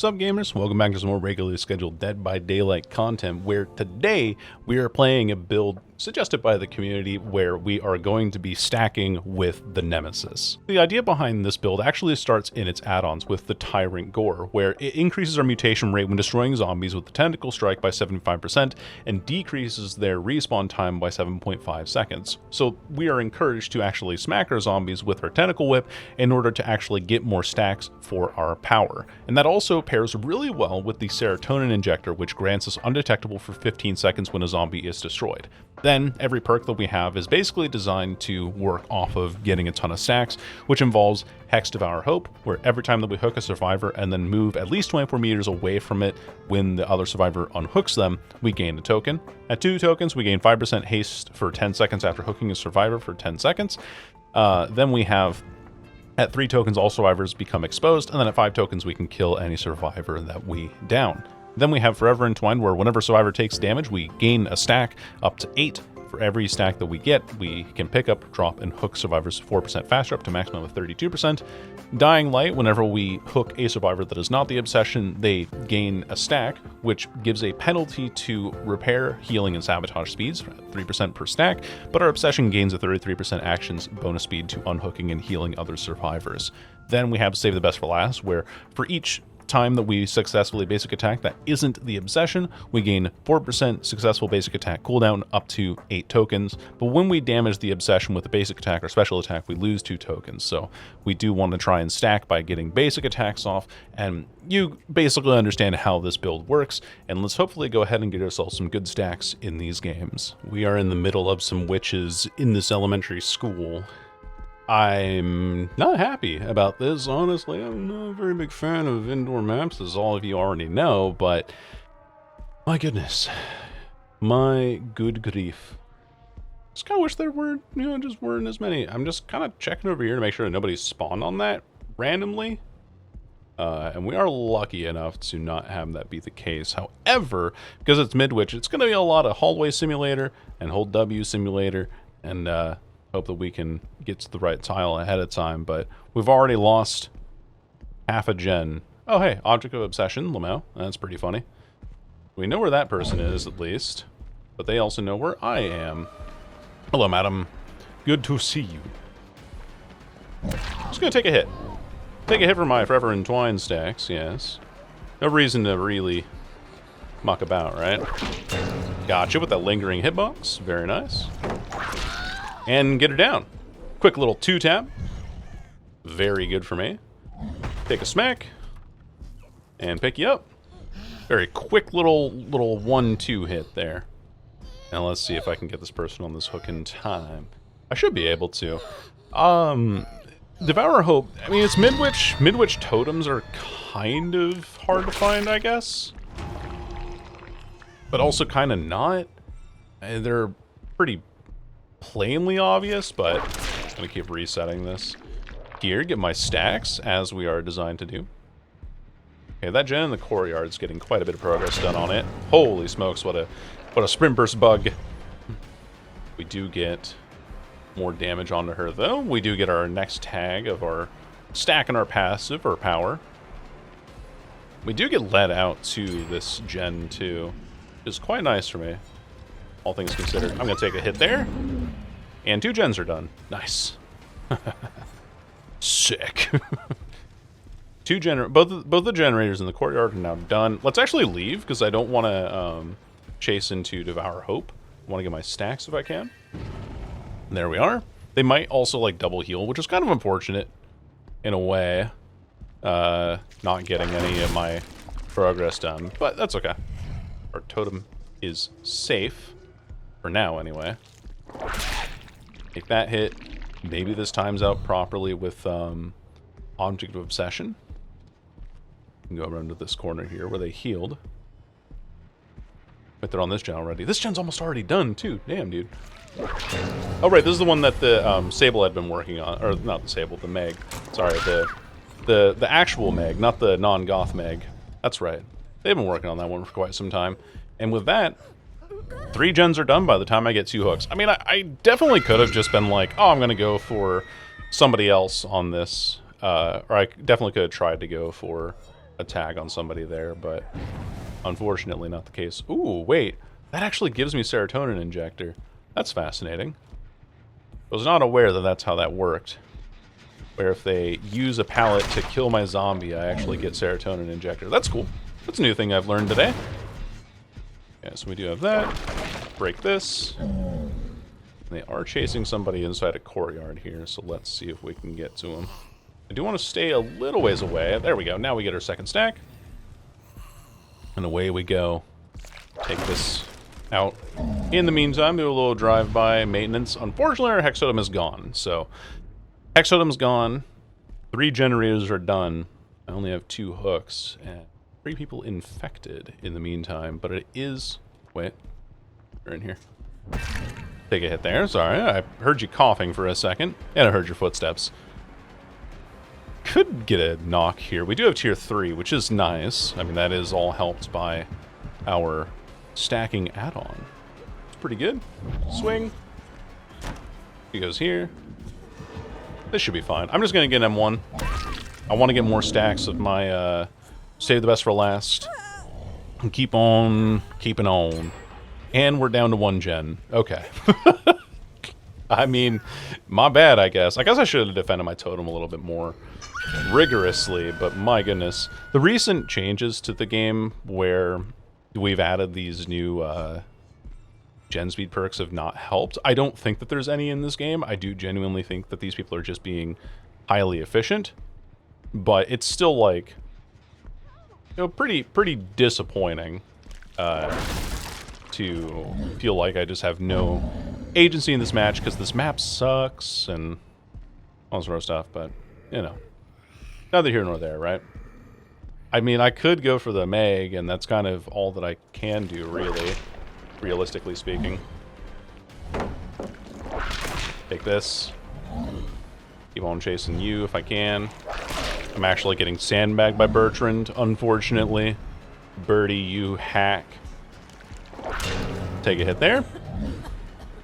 What's up, gamers? Welcome back to some more regularly scheduled Dead by Daylight content, where today we are playing a build suggested by the community where we are going to be stacking with the Nemesis. The idea behind this build actually starts in its add-ons with the Tyrant Gore, where it increases our mutation rate when destroying zombies with the Tentacle Strike by 75% and decreases their respawn time by 7.5 seconds. So we are encouraged to actually smack our zombies with our Tentacle Whip in order to actually get more stacks for our power. And that also pairs really well with the Serotonin Injector, which grants us undetectable for 15 seconds when a zombie is destroyed. Then, every perk that we have is basically designed to work off of getting a ton of stacks, which involves Hex Devour Hope, where every time that we hook a survivor and then move at least 24 meters away from it when the other survivor unhooks them, we gain a token. At 2 tokens, we gain 5% haste for 10 seconds after hooking a survivor for 10 seconds. Then we have, at 3 tokens, all survivors become exposed, and then at 5 tokens, we can kill any survivor that we down. Then we have Forever Entwined, where whenever survivor takes damage, we gain a stack up to 8. For every stack that we get, we can pick up, drop, and hook survivors 4% faster, up to a maximum of 32%. Dying Light, whenever we hook a survivor that is not the obsession, they gain a stack, which gives a penalty to repair, healing, and sabotage speeds, 3% per stack, but our obsession gains a 33% actions bonus speed to unhooking and healing other survivors. Then we have Save the Best for Last, where for each time that we successfully basic attack that isn't the obsession, we gain 4% successful basic attack cooldown up to 8 tokens, but when we damage the obsession with a basic attack or special attack, we lose 2 tokens. So we do want to try and stack by getting basic attacks off, and you basically understand how this build works, and let's hopefully go ahead and get ourselves some good stacks in these games. We are in the middle of some witches in this elementary school. I'm not happy about this, honestly. I'm not a very big fan of indoor maps, as all of you already know, but my goodness. My good grief. Just kind of wish there weren't, just weren't as many. I'm just kind of checking over here to make sure that nobody spawned on that randomly. And we are lucky enough to not have that be the case. However, because it's Midwich, it's going to be a lot of hallway simulator and hold W simulator, and hope that we can get to the right tile ahead of time, but we've already lost half a gen. Oh, hey, Object of Obsession, Lamau. That's pretty funny. We know where that person is, at least, but they also know where I am. Hello, madam. Good to see you. Just gonna take a hit. Take a hit for my Forever Entwined stacks, yes. No reason to really muck about, right? Gotcha with that lingering hitbox. Very nice. And get her down. Quick little 2-tap. Very good for me. Take a smack. And pick you up. Very quick little 1-2 hit there. Now let's see if I can get this person on this hook in time. I should be able to. Devour Hope. I mean, it's Midwich. Midwich totems are kind of hard to find, I guess. But also kind of not. They're pretty plainly obvious, but I'm gonna keep resetting this here, get my stacks as we are designed to do. Okay, that gen in the courtyard's getting quite a bit of progress done on it. Holy smokes, what a sprint burst bug. We do get more damage onto her though. We do get our next tag of our stack and our passive or power. We do get led out to this gen too, which is quite nice for me, all things considered. I'm gonna take a hit there. And 2 gens are done. Nice. Sick. Both the generators in the courtyard are now done. Let's actually leave, because I don't want to chase into Devour Hope. I want to get my stacks if I can. And there we are. They might also like double heal, which is kind of unfortunate in a way. Not getting any of my progress done, but that's okay. Our totem is safe. For now, anyway. Take that hit. Maybe this times out properly with Object of Obsession. Go around to this corner here where they healed. But they're on this gen already. This gen's almost already done, too. Damn, dude. Oh, right. This is the one that the Sable had been working on. Or, not the Sable, the Meg. Sorry, the actual Meg, not the non-goth Meg. That's right. They've been working on that one for quite some time. And with that, 3 gens are done by the time I get 2 hooks. I mean, I definitely could have just been like, oh, I'm going to go for somebody else on this. Or I definitely could have tried to go for a tag on somebody there, but unfortunately not the case. Ooh, wait. That actually gives me Serotonin Injector. That's fascinating. I was not aware that that's how that worked. Where if they use a pallet to kill my zombie, I actually get Serotonin Injector. That's cool. That's a new thing I've learned today. Yeah, so we do have that. Break this. They are chasing somebody inside a courtyard here, so let's see if we can get to them. I do want to stay a little ways away. There we go. Now we get our second stack. And away we go. Take this out. In the meantime, do a little drive-by maintenance. Unfortunately, our Hexototem is gone. So, Hexototem's gone. 3 generators are done. I only have 2 hooks. And 3 people infected in the meantime. But it is... Wait. You're in here. Take a hit there. Sorry, I heard you coughing for a second. And I heard your footsteps. Could get a knock here. We do have tier 3, which is nice. I mean, that is all helped by our stacking add-on. It's pretty good. Swing. He goes here. This should be fine. I'm just going to get M1. I want to get more stacks of my save the best for last. And keep on keeping on. And we're down to 1 gen. Okay. I mean, my bad, I guess. I guess I should have defended my totem a little bit more rigorously, but my goodness. The recent changes to the game where we've added these new gen speed perks have not helped. I don't think that there's any in this game. I do genuinely think that these people are just being highly efficient, but it's still like, you know, pretty disappointing to feel like I just have no agency in this match because this map sucks and all sort of stuff, but you know, neither here nor there, right? I mean, I could go for the Meg, and that's kind of all that I can do, really, realistically speaking. Take this. Keep on chasing you if I can. I'm actually getting sandbagged by Bertrand, unfortunately. Birdie, you hack. Take a hit there.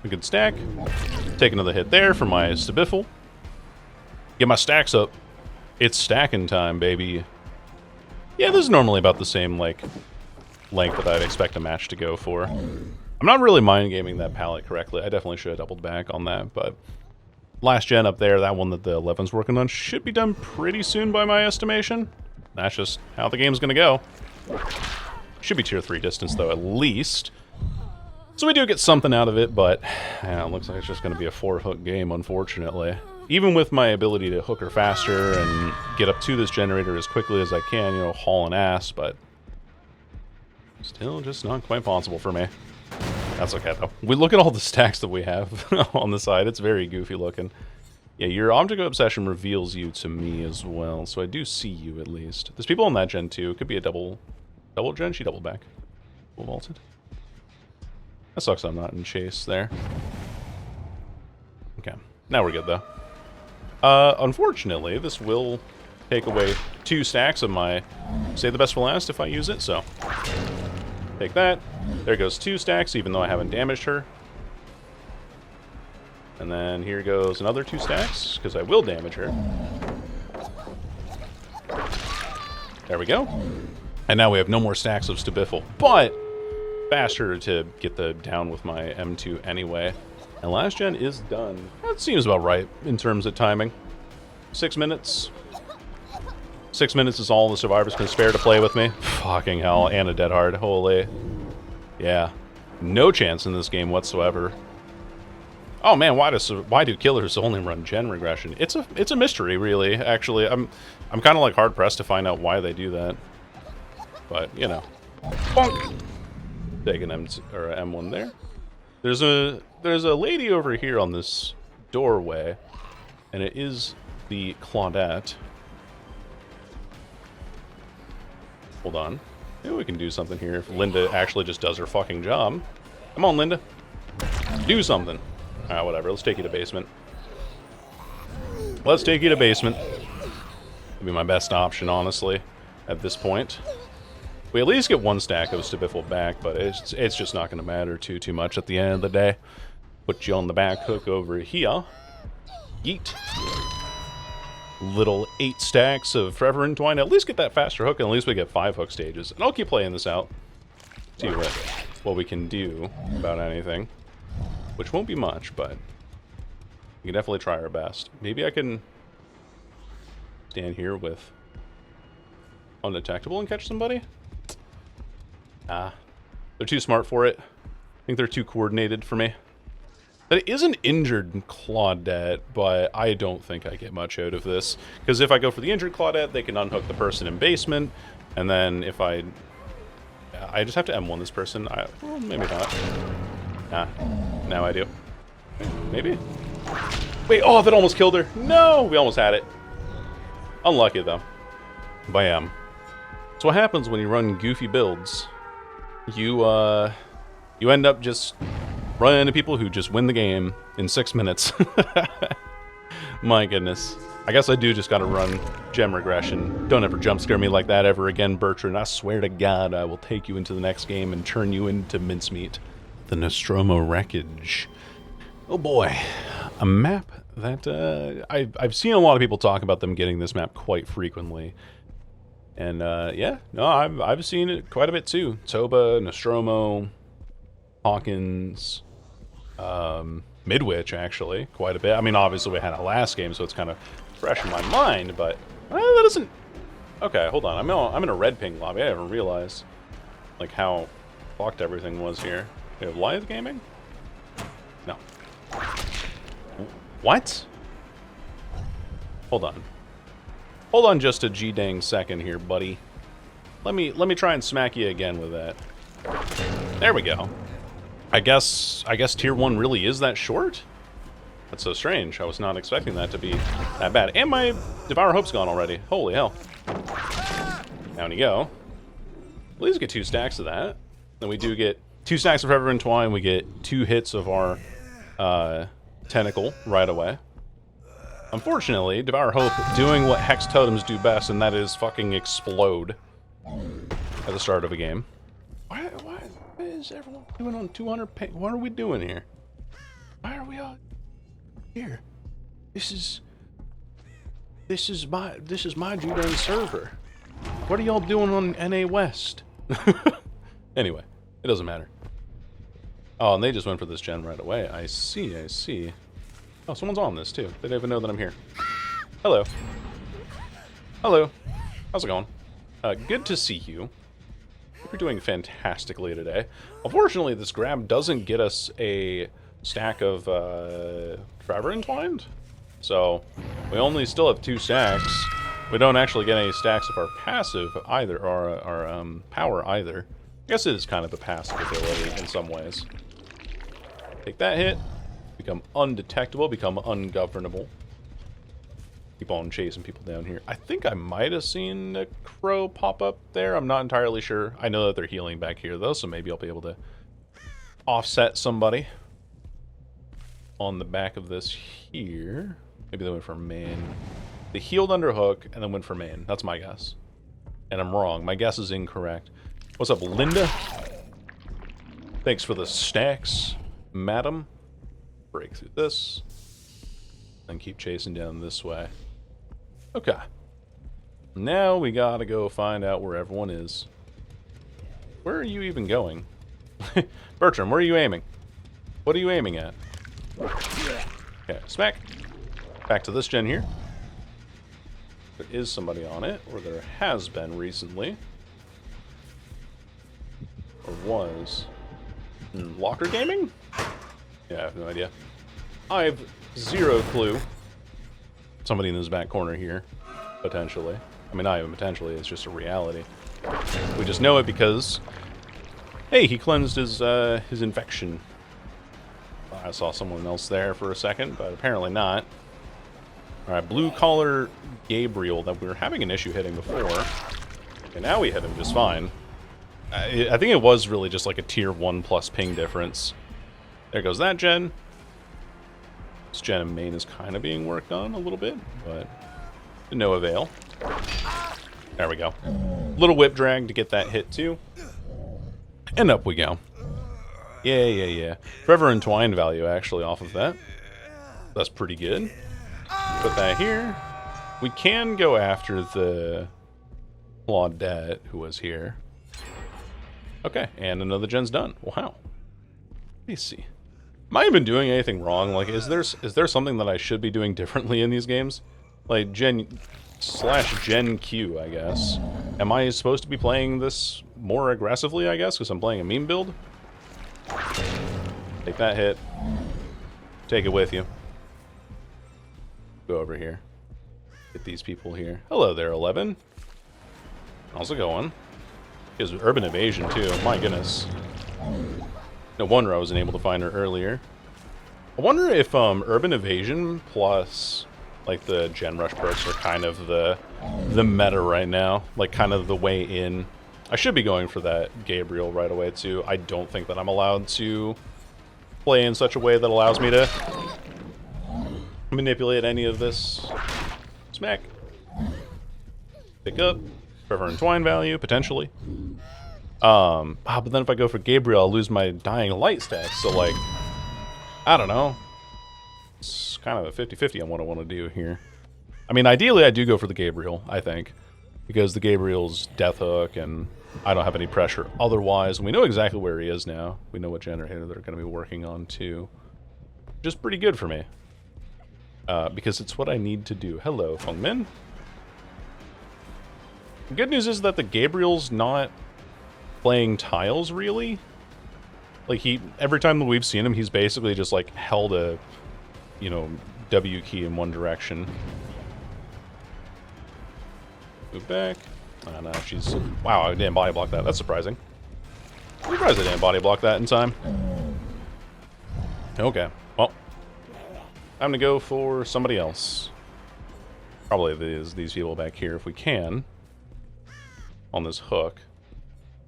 A good stack. Take another hit there for my Stabiffle. Get my stacks up. It's stacking time, baby. Yeah, this is normally about the same, like, length that I'd expect a match to go for. I'm not really mind gaming that palette correctly. I definitely should have doubled back on that, but last gen up there, that one that the 11's working on, should be done pretty soon by my estimation. That's just how the game's gonna go. Should be tier 3 distance, though, at least. So we do get something out of it, but yeah, it looks like it's just gonna be a 4-hook game, unfortunately. Even with my ability to hook her faster and get up to this generator as quickly as I can, you know, hauling ass, but still just not quite possible for me. That's okay, though. We look at all the stacks that we have on the side. It's very goofy looking. Yeah, your object of obsession reveals you to me as well, so I do see you at least. There's people on that gen too. It could be a double gen. She doubled back. Full vaulted. That sucks I'm not in chase there. Okay, now we're good though. Unfortunately, this will take away 2 stacks of my save the best for last if I use it, so take that. There goes 2 stacks, even though I haven't damaged her. And then here goes another 2 stacks, because I will damage her. There we go. And now we have no more stacks of Stabiffle, but faster to get the down with my M2 anyway. And last gen is done. That seems about right in terms of timing. 6 minutes. 6 minutes is all the survivors can spare to play with me. Fucking hell, and a dead hard. Holy. Yeah. No chance in this game whatsoever. Oh man, why do killers only run gen regression? It's a mystery, really. Actually, I'm kind of like hard pressed to find out why they do that. But you know, bonk. Take an M1 there. There's a lady over here on this doorway, and it is the Claudette. Hold on. Maybe we can do something here if Linda actually just does her fucking job. Come on, Linda. Do something. Alright, whatever. Let's take you to basement. Let's take you to basement. That'd be my best option, honestly, at this point. We at least get 1 stack of Stabiffle back, but it's just not going to matter too much at the end of the day. Put you on the back hook over here. Yeet. little 8 stacks of Forever Entwined. At least get that faster hook, and at least we get 5 hook stages. And I'll keep playing this out. See what we can do about anything. Which won't be much, but we can definitely try our best. Maybe I can stand here with Undetectable and catch somebody? Ah, they're too smart for it. I think they're too coordinated for me. That is an injured Claudette, but I don't think I get much out of this. Because if I go for the injured Claudette, they can unhook the person in basement. And then if I just have to M1 this person. Well, maybe not. Nah, now I do. Maybe? Wait, oh, that almost killed her. No, we almost had it. Unlucky, though. Bam. So what happens when you run goofy builds? You end up just running into people who just win the game in 6 minutes. My goodness. I guess I do just gotta run gem regression. Don't ever jump scare me like that ever again, Bertrand. I swear to God, I will take you into the next game and turn you into mincemeat. The Nostromo Wreckage. Oh boy. A map that I've seen a lot of people talk about them getting this map quite frequently. And yeah, no, I've seen it quite a bit too. Toba, Nostromo, Hawkins, Midwich actually, quite a bit. I mean, obviously we had it last game, so it's kind of fresh in my mind, but that doesn't... Okay, hold on. I'm in a red ping lobby. I haven't realized like how fucked everything was here. We have live gaming? No. What? Hold on. Hold on just a G-dang second here, buddy. Let me try and smack you again with that. There we go. I guess tier 1 really is that short? That's so strange. I was not expecting that to be that bad. And my Devour Hope's gone already. Holy hell. Down you go. At least get 2 stacks of that. Then we do get 2 stacks of Forever Entwined. We get 2 hits of our tentacle right away. Unfortunately, Devour Hope doing what Hex Totems do best, and that is fucking explode at the start of a game. Why is everyone doing on 200 ping? What are we doing here? Why are we all here? This is my G-Dang server. What are y'all doing on NA West? Anyway, it doesn't matter. Oh, and they just went for this gen right away. I see. Oh, someone's on this too. They don't even know that I'm here. Hello. Hello. How's it going? Good to see you. Hope you're doing fantastically today. Unfortunately, this grab doesn't get us a stack of Forever Entwined. So, we only still have 2 stacks. We don't actually get any stacks of our passive either, or our power either. I guess it is kind of a passive ability in some ways. Take that hit. Become undetectable, become ungovernable. Keep on chasing people down here. I think I might have seen a crow pop up there. I'm not entirely sure. I know that they're healing back here, though, so maybe I'll be able to offset somebody on the back of this here. Maybe they went for main. They healed under hook and then went for main. That's my guess. And I'm wrong. My guess is incorrect. What's up, Linda? Thanks for the stacks, madam. Break through this. And keep chasing down this way. Okay. Now we gotta go find out where everyone is. Where are you even going? Bertram, where are you aiming? What are you aiming at? Okay, smack. Back to this gen here. There is somebody on it, or there has been recently. Or was. Locker Gaming? Yeah, I have no idea. I have 0 clue. Somebody in this back corner here, potentially. I mean, not even potentially, it's just a reality. We just know it because, hey, he cleansed his infection. I saw someone else there for a second, but apparently not. Alright, Blue Collar Gabriel, that we were having an issue hitting before. And now we hit him just fine. I think it was really just like a tier 1 plus ping difference. There goes that gen. This gen in main is kind of being worked on a little bit, but to no avail. There we go. Little whip drag to get that hit too. And up we go. Yeah. Forever Entwined value actually off of that. That's pretty good. Put that here. We can go after the Claudette who was here. Okay, and another gen's done. Wow. Let me see. Am I even doing anything wrong? Like, is there something that I should be doing differently in these games? Like, Gen Q, I guess. Am I supposed to be playing this more aggressively, I guess, because I'm playing a meme build? Take that hit. Take it with you. Go over here. Get these people here. Hello there, 11. How's it going? He has urban evasion, too. My goodness. No wonder I wasn't able to find her earlier. I wonder if urban evasion plus like the gen rush perks are kind of the meta right now, like kind of the way in. I should be going for that Gabriel right away too. I don't think that I'm allowed to play in such a way that allows me to manipulate any of this. Smack. Pick up. Forever Entwined value, potentially. But then if I go for Gabriel, I'll lose my Dying Light stats. So, like, I don't know. It's kind of a 50-50 on what I want to do here. I mean, ideally, I do go for the Gabriel, I think. Because the Gabriel's Death Hook, and I don't have any pressure otherwise. And we know exactly where he is now. We know what generator they're going to be working on, too. Just pretty good for me. Because it's what I need to do. Hello, Fengmin. The good news is that the Gabriel's not playing tiles, really. Like, every time that we've seen him, he's basically just, like, held a, you know, W key in one direction. Move back. Oh, no, she's... Wow, I didn't body block that. That's surprising. I'm surprised I didn't body block that in time. Okay, well. Time to go for somebody else. Probably these people back here, if we can. On this hook.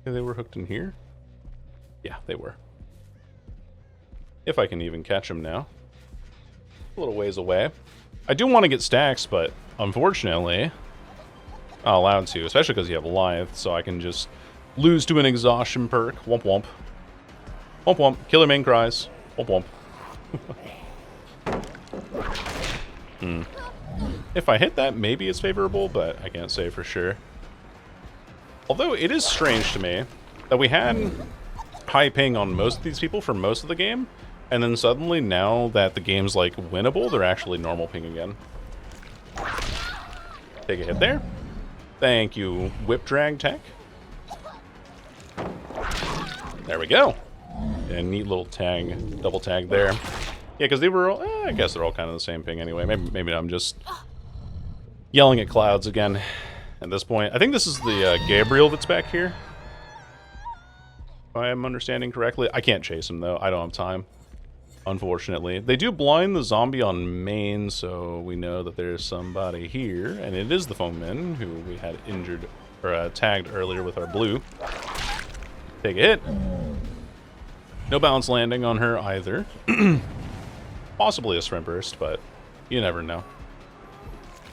Okay, they were hooked in here? Yeah, they were. If I can even catch them now. A little ways away. I do want to get stacks, but unfortunately, not allowed to, especially because you have Lithe, so I can just lose to an exhaustion perk. Womp womp. Womp womp. Killer main cries. Womp womp. If I hit that, maybe it's favorable, but I can't say for sure. Although it is strange to me that we had high ping on most of these people for most of the game, and then suddenly now that the game's like winnable, they're actually normal ping again. Take a hit there. Thank you, whip drag tech. There we go. Yeah, neat little tag, double tag there. Yeah, because they were all, I guess they're all kind of the same ping anyway. Maybe I'm just yelling at clouds again. At this point, I think this is the Gabriel that's back here. If I am understanding correctly. I can't chase him, though. I don't have time, unfortunately. They do blind the zombie on main, so we know that there's somebody here. And it is the Fengmin, who we had injured, or tagged earlier with our blue. Take a hit. No bounce landing on her, either. Possibly a sprint burst, but you never know.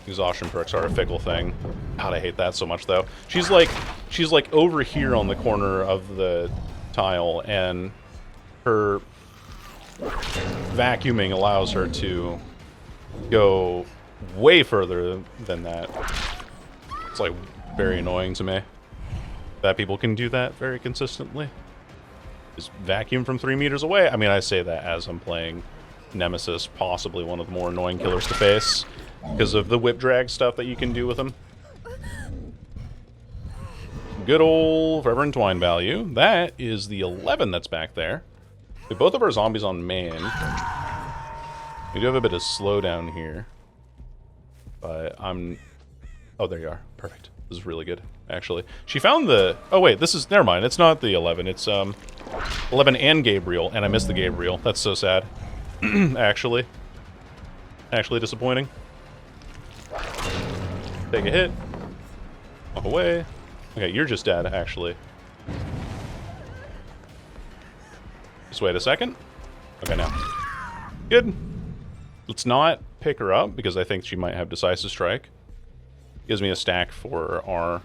Exhaustion perks are a fickle thing. God, I hate that so much, though. She's like over here on the corner of the tile, and her vacuuming allows her to go way further than that. It's like very annoying to me that people can do that very consistently. Just vacuum from 3 meters away. I mean, I say that as I'm playing Nemesis, possibly one of the more annoying killers to face, because of the whip drag stuff that you can do with them. Good old Forever Entwined value. That is the 11 that's back there. We have both of our zombies on main. We do have a bit of slowdown here. But I'm... Oh, there you are. Perfect. This is really good, actually. She found the... Oh, wait. This is... Never mind. It's not the 11. It's 11 and Gabriel, and I missed the Gabriel. That's so sad. Actually disappointing. Take a hit. Walk away. Okay, you're just dead, actually. Just wait a second. Okay, now. Good. Let's not pick her up, because I think she might have Decisive Strike. Gives me a stack for our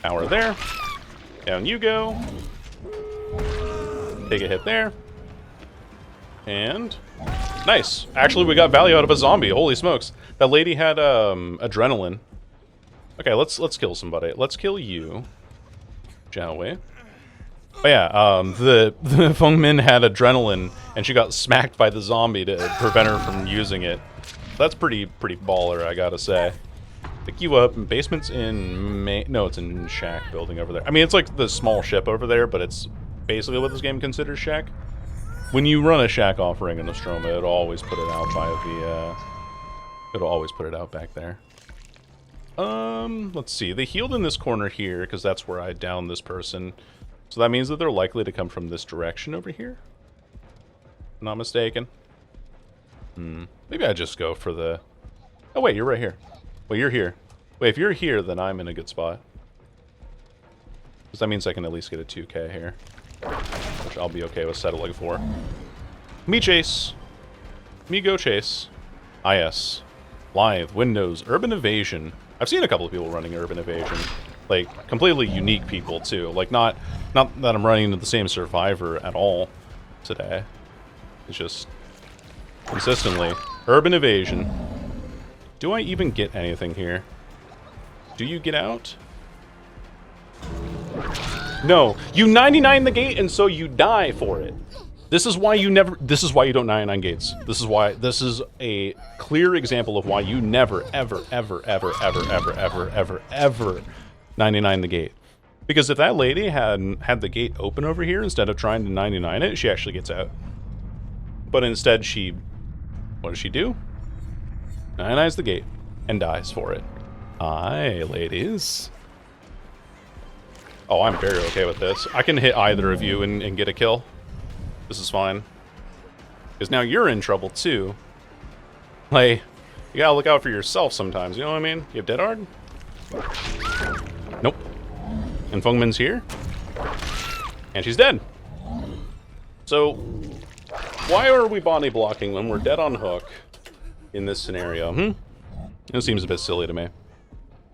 tower there. Down you go. Take a hit there. And Nice. Actually, we got value out of a zombie. Holy smokes. That lady had adrenaline. Okay, let's kill somebody. Let's kill you, shall we? Oh yeah, the Feng Min had adrenaline, and she got smacked by the zombie to prevent her from using it. That's pretty baller, I gotta say. Pick you up. Basement's in no, it's in shack building over there. I mean, it's like the small ship over there, but it's basically what this game considers shack. When you run a shack offering in Nostromo, it'll always put it out by the it'll always put it out back there. Let's see. They healed in this corner here because that's where I downed this person. So that means that they're likely to come from this direction over here. Not mistaken. Maybe I just go for the... Oh wait, you're right here. Well, you're here. Wait, if you're here, then I'm in a good spot. Because that means I can at least get a 2K here. Which I'll be okay with settling for. Me chase. Me go chase. IS. Live. Windows. Urban Evasion. I've seen a couple of people running Urban Evasion. Like, completely unique people, too. Like, not that I'm running into the same survivor at all today. It's just... consistently. Urban Evasion. Do I even get anything here? Do you get out? No. You 99 the gate, and so you die for it. This is why you never... This is why you don't 99 gates. This is why... This is a clear example of why you never, ever, ever, ever, ever, ever, ever, ever, ever 99 the gate. Because if that lady had the gate open over here, instead of trying to 99 it, she actually gets out. But instead she... What does she do? 99s the gate and dies for it. Aye, ladies. Oh, I'm very okay with this. I can hit either of you and get a kill. This is fine. Because now you're in trouble, too. Like, you gotta look out for yourself sometimes, you know what I mean? You have Dead Hard? Nope. And Feng Min's here. And she's dead. So, why are we body blocking when we're dead on hook in this scenario? It seems a bit silly to me.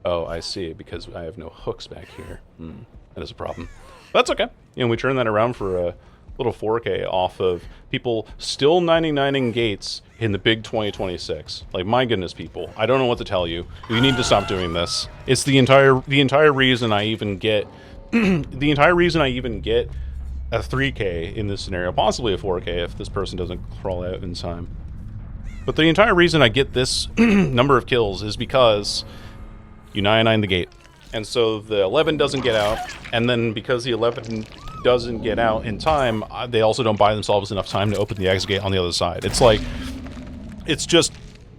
Oh, I see, because I have no hooks back here. That is a problem. But that's okay. You know, we turn that around for a little 4K off of people still 99ing gates in the big 2026. Like, my goodness, people. I don't know what to tell you. You need to stop doing this. It's the entire reason I even get... the entire reason I even get a 3K in this scenario. Possibly a 4K if this person doesn't crawl out in time. But the entire reason I get this number of kills is because you 99 the gate. And so the 11 doesn't get out, and then because the 11 doesn't get out in time, they also don't buy themselves enough time to open the exit gate on the other side. It's like, it's just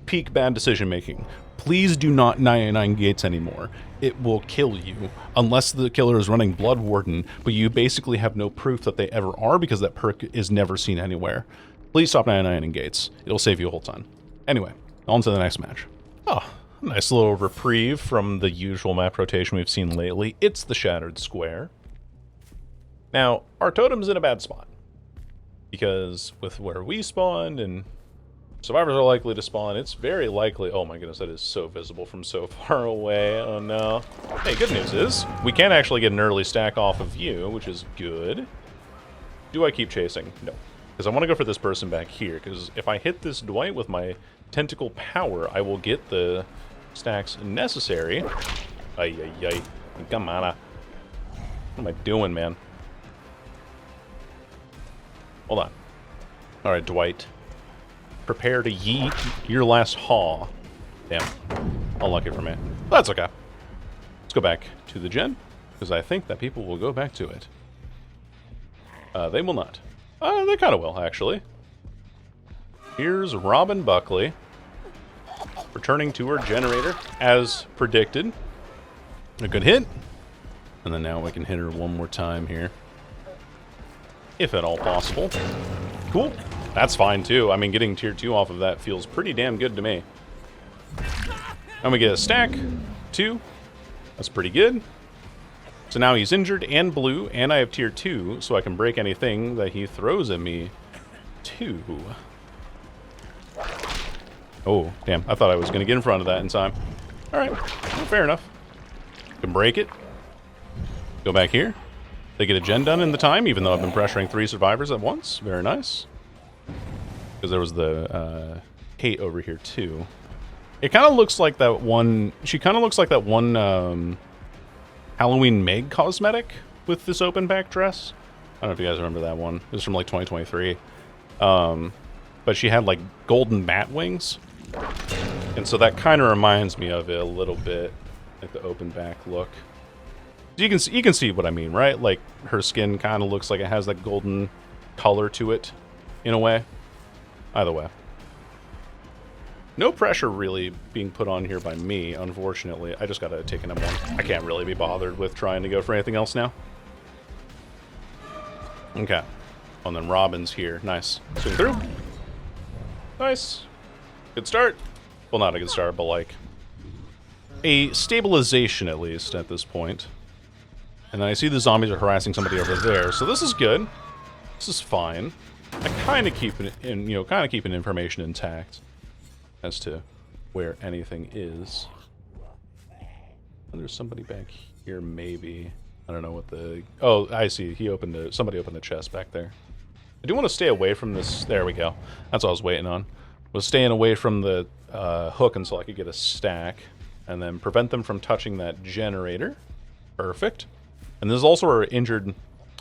peak bad decision making. Please do not 99 gates anymore. It will kill you, unless the killer is running Blood Warden, but you basically have no proof that they ever are because that perk is never seen anywhere. Please stop 99ing gates. It'll save you a whole ton. Anyway, on to the next match. Oh, nice little reprieve from the usual map rotation we've seen lately. It's the Shattered Square. Now, our totem's in a bad spot. Because with where we spawned and survivors are likely to spawn, it's very likely... Oh my goodness, that is so visible from so far away. Oh no. Hey, good news is, we can actually get an early stack off of you, which is good. Do I keep chasing? No. Because I want to go for this person back here, because if I hit this Dwight with my tentacle power, I will get the stacks necessary. Ay, ay, ay. Come on. What am I doing, man? Hold on. Alright, Dwight. Prepare to yeet your last haw. Damn. Unlucky for me. But that's okay. Let's go back to the gen, because I think that people will go back to it. They will not. They kind of will, actually. Here's Robin Buckley. Returning to her generator, as predicted. A good hit. And then now we can hit her one more time here. If at all possible. Cool. That's fine, too. I mean, getting tier 2 off of that feels pretty damn good to me. And we get a stack. 2. That's pretty good. So now he's injured and blue, and I have tier 2, so I can break anything that he throws at me, too. Oh, damn. I thought I was going to get in front of that in time. Alright. Well, fair enough. Can break it. Go back here. They get a gen done in the time, even though I've been pressuring 3 survivors at once. Very nice. Because there was the Kate over here too. It kind of looks like that one. She kind of looks like that one Halloween Meg cosmetic with this open back dress. I don't know if you guys remember that one. It was from like 2023. But she had like golden bat wings, and so that kind of reminds me of it a little bit, like the open back look. You can see what I mean, right? Like her skin kind of looks like it has that golden color to it, in a way. Either way. No pressure really being put on here by me, unfortunately. I just gotta take an M1. I can't really be bothered with trying to go for anything else now. Okay. Oh, and then Robin's here. Nice. Swing through. Nice. Good start. Well, not a good start, but like a stabilization at least at this point. And then I see the zombies are harassing somebody over there, so this is good. This is fine. I kind of keep it in, keeping information intact as to where anything is. And there's somebody back here, maybe. I don't know what the... Oh, I see. Somebody opened the chest back there. I do want to stay away from this... There we go. That's what I was waiting on. Was staying away from the hook until I could get a stack. And then prevent them from touching that generator. Perfect. And this is also our injured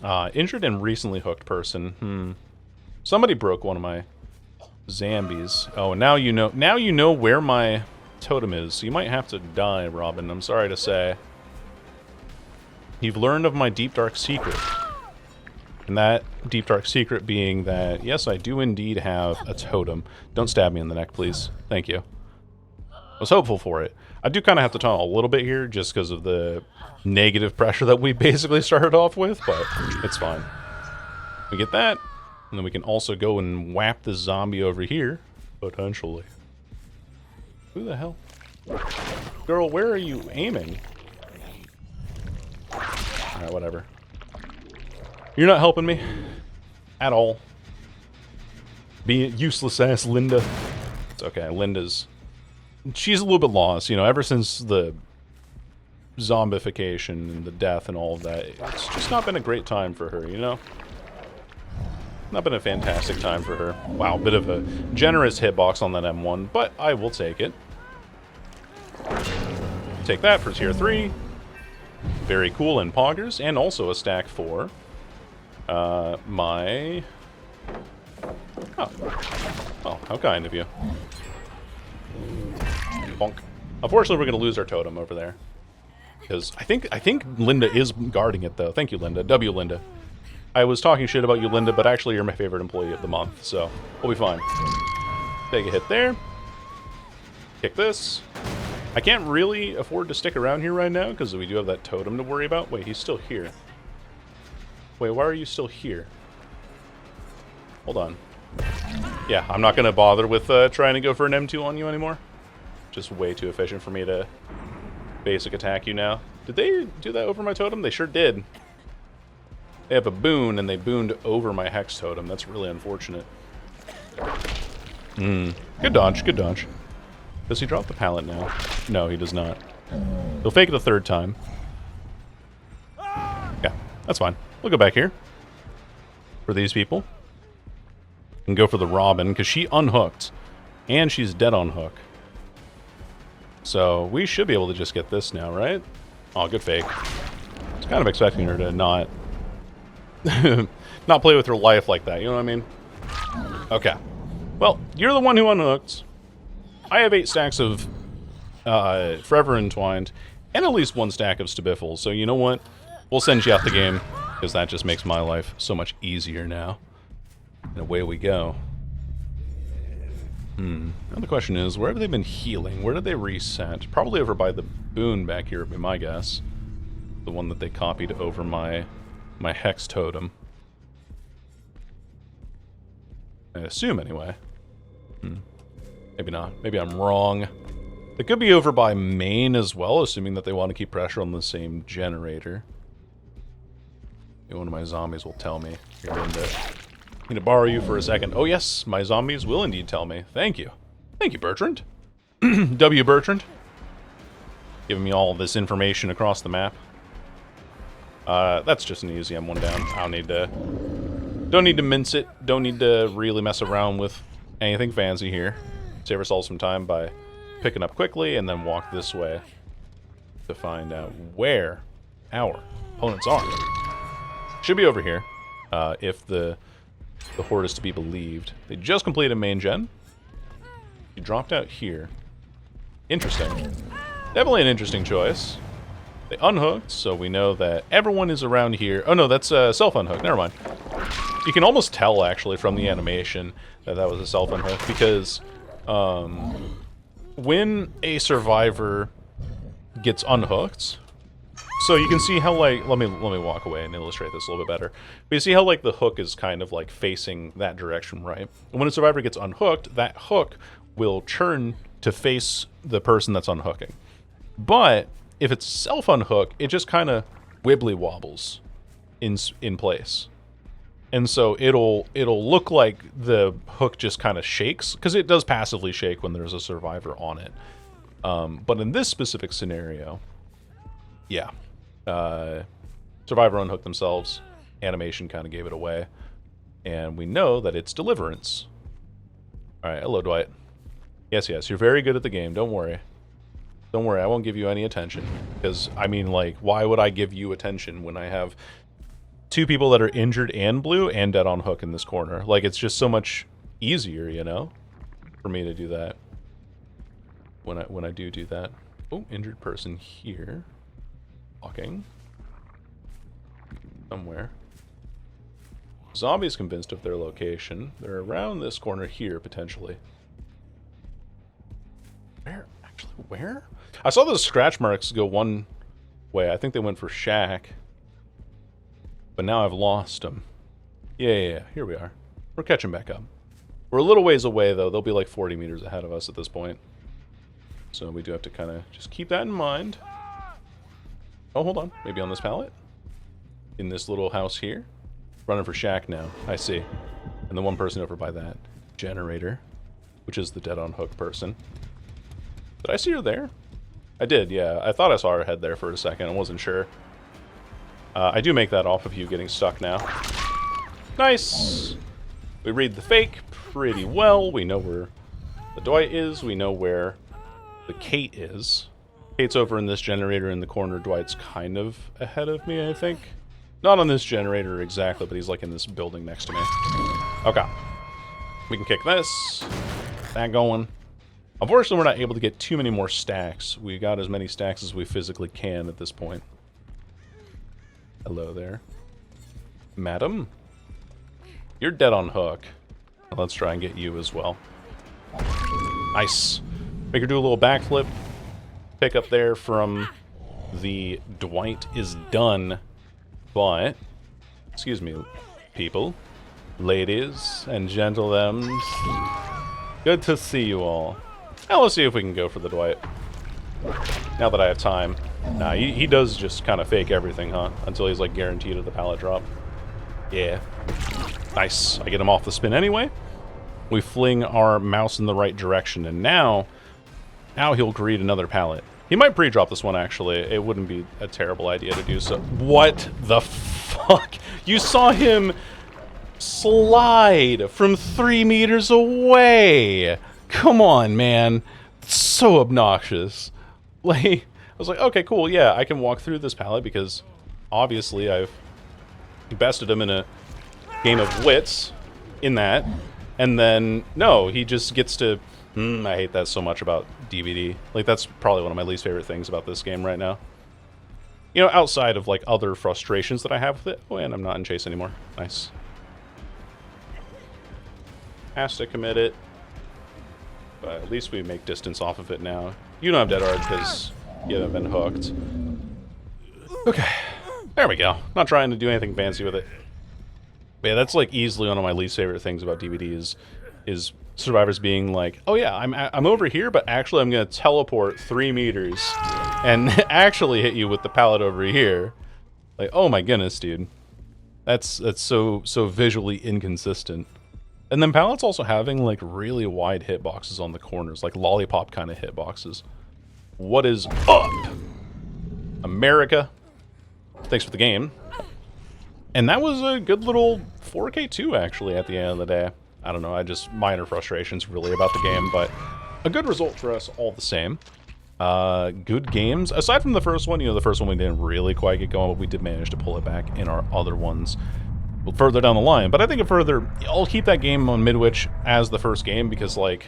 and recently hooked person. Somebody broke one of my zombies. Oh, now you know. Now you know where my totem is. So you might have to die, Robin. I'm sorry to say. You've learned of my deep dark secret. And that deep dark secret being that, yes, I do indeed have a totem. Don't stab me in the neck, please. Thank you. I was hopeful for it. I do kind of have to tunnel a little bit here just because of the negative pressure that we basically started off with, but it's fine. We get that, and then we can also go and whap this zombie over here, potentially. Who the hell? Girl, where are you aiming? Alright, whatever. You're not helping me at all. Being useless ass Linda. It's okay, Linda's... She's a little bit lost, ever since the zombification and the death and all of that. It's just not been a great time for her, Not been a fantastic time for her. Wow, bit of a generous hitbox on that M1, but I will take it. Take that for tier 3. Very cool and poggers, and also a stack for my... Oh, how kind of you. Bonk. Unfortunately, we're going to lose our totem over there. Because I think Linda is guarding it, though. Thank you, Linda. W, Linda. I was talking shit about you, Linda, but actually you're my favorite employee of the month, so we'll be fine. Take a hit there. Kick this. I can't really afford to stick around here right now, because we do have that totem to worry about. Wait, he's still here. Wait, why are you still here? Hold on. Yeah, I'm not going to bother with trying to go for an M2 on you anymore. Just way too efficient for me to basic attack you now. Did they do that over my totem? They sure did. They have a boon, and they booned over my hex totem. That's really unfortunate. Good dodge, good dodge. Does he drop the pallet now? No, he does not. He'll fake it a third time. Yeah, that's fine. We'll go back here. For these people. And go for the Robin, because she unhooked. And she's dead on hook. So, we should be able to just get this now, right? Oh, good fake. I was kind of expecting her to not... not play with her life like that, you know what I mean? Okay. Well, you're the one who unhooked. I have 8 stacks of Forever Entwined, and at least 1 stack of Stabiffles, so you know what? We'll send you out the game, because that just makes my life so much easier now. And away we go. Now the question is, where have they been healing? Where did they reset? Probably over by the boon back here would be my guess. The one that they copied over my hex totem. I assume, anyway. Maybe not. Maybe I'm wrong. It could be over by main as well, assuming that they want to keep pressure on the same generator. Maybe one of my zombies will tell me. Here, Linda. I need to borrow you for a second. Oh yes, my zombies will indeed tell me. Thank you. Thank you, Bertrand. W. Bertrand. Giving me all this information across the map. That's just an easy M1 down. I don't need to mince it. Don't need to really mess around with anything fancy here. Save ourselves some time by picking up quickly and then walk this way to find out where our opponents are. Should be over here, if the horde is to be believed. They just completed main gen. You dropped out here. Interesting. Definitely an interesting choice. They unhooked, so we know that everyone is around here. Oh no, that's self-unhooked. Never mind. You can almost tell, actually, from the animation that that was a self-unhook, because when a survivor gets unhooked, so you can see how, like, let me walk away and illustrate this a little bit better. But you see how, like, the hook is kind of, like, facing that direction, right? And when a survivor gets unhooked, that hook will turn to face the person that's unhooking. But if it's self-unhook, it just kind of wibbly wobbles in place. And so it'll look like the hook just kind of shakes, because it does passively shake when there's a survivor on it. But in this specific scenario, yeah. Survivor unhooked themselves, animation kind of gave it away, and we know that it's Deliverance. Alright, hello Dwight. Yes, you're very good at the game, don't worry. Don't worry, I won't give you any attention. Because, I mean, like, why would I give you attention when I have two people that are injured and blue and dead on hook in this corner? Like, it's just so much easier, you know, for me to do that. When I do that. Oh, injured person here. Walking. Somewhere. Zombies convinced of their location. They're around this corner here, potentially. Where? Actually, where? I saw those scratch marks go one way. I think they went for Shack. But now I've lost them. Yeah. Here we are. We're catching back up. We're a little ways away, though. They'll be like 40 meters ahead of us at this point. So we do have to kind of just keep that in mind. Oh, hold on. Maybe on this pallet? In this little house here? Running for Shack now. I see. And the one person over by that generator, which is the dead on hook person. Did I see her there? I did, yeah. I thought I saw her head there for a second. I wasn't sure. I do make that off of you getting stuck now. Nice! We read the fake pretty well. We know where the Dwight is. We know where the Kate is. Kate's over in this generator in the corner. Dwight's kind of ahead of me, I think. Not on this generator exactly, but he's like in this building next to me. Okay. We can kick this. That going. Unfortunately, we're not able to get too many more stacks. We got as many stacks as we physically can at this point. Hello there. Madam? You're dead on hook. Let's try and get you as well. Nice. Make her do a little backflip. Pick up there from the Dwight is done. But, excuse me, people, ladies and gentlemen, good to see you all. Now let's see if we can go for the Dwight. Now that I have time. Nah, he does just kind of fake everything, huh? Until he's like guaranteed at the pallet drop. Yeah. Nice. I get him off the spin anyway. We fling our mouse in the right direction, and now he'll greet another pallet. He might pre-drop this one, actually. It wouldn't be a terrible idea to do so. What the fuck? You saw him slide from 3 meters away. Come on, man. It's so obnoxious. Like, I was like, okay, cool, yeah, I can walk through this pallet because obviously I've bested him in a game of wits in that. And then, no, he just gets to... I hate that so much about DVD. Like, that's probably one of my least favorite things about this game right now. You know, outside of, like, other frustrations that I have with it. Oh, and I'm not in chase anymore. Nice. Has to commit it. But at least we make distance off of it now. You don't have dead hard because you haven't been hooked. Okay. There we go. Not trying to do anything fancy with it. But yeah, that's, like, easily one of my least favorite things about DVD is survivors being like, oh yeah, I'm over here, but actually I'm gonna teleport 3 meters and actually hit you with the pallet over here. Like, oh my goodness, dude. That's so visually inconsistent. And then pallets also having like really wide hitboxes on the corners, like lollipop kind of hitboxes. What is up, America? Thanks for the game. And that was a good little 4K2 actually at the end of the day. I don't know, I just minor frustrations really about the game, but a good result for us all the same. Good games. Aside from the first one, you know, the first one we didn't really quite get going, but we did manage to pull it back in our other ones further down the line. But I think I'll keep that game on Midwich as the first game because, like,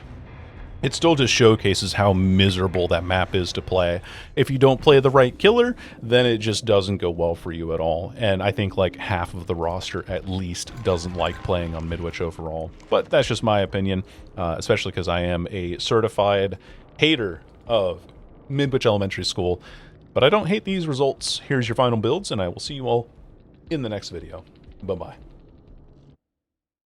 it still just showcases how miserable that map is to play. If you don't play the right killer, then it just doesn't go well for you at all. And I think like half of the roster at least doesn't like playing on Midwich overall. But that's just my opinion, especially because I am a certified hater of Midwich Elementary School. But I don't hate these results. Here's your final builds, and I will see you all in the next video. Bye-bye.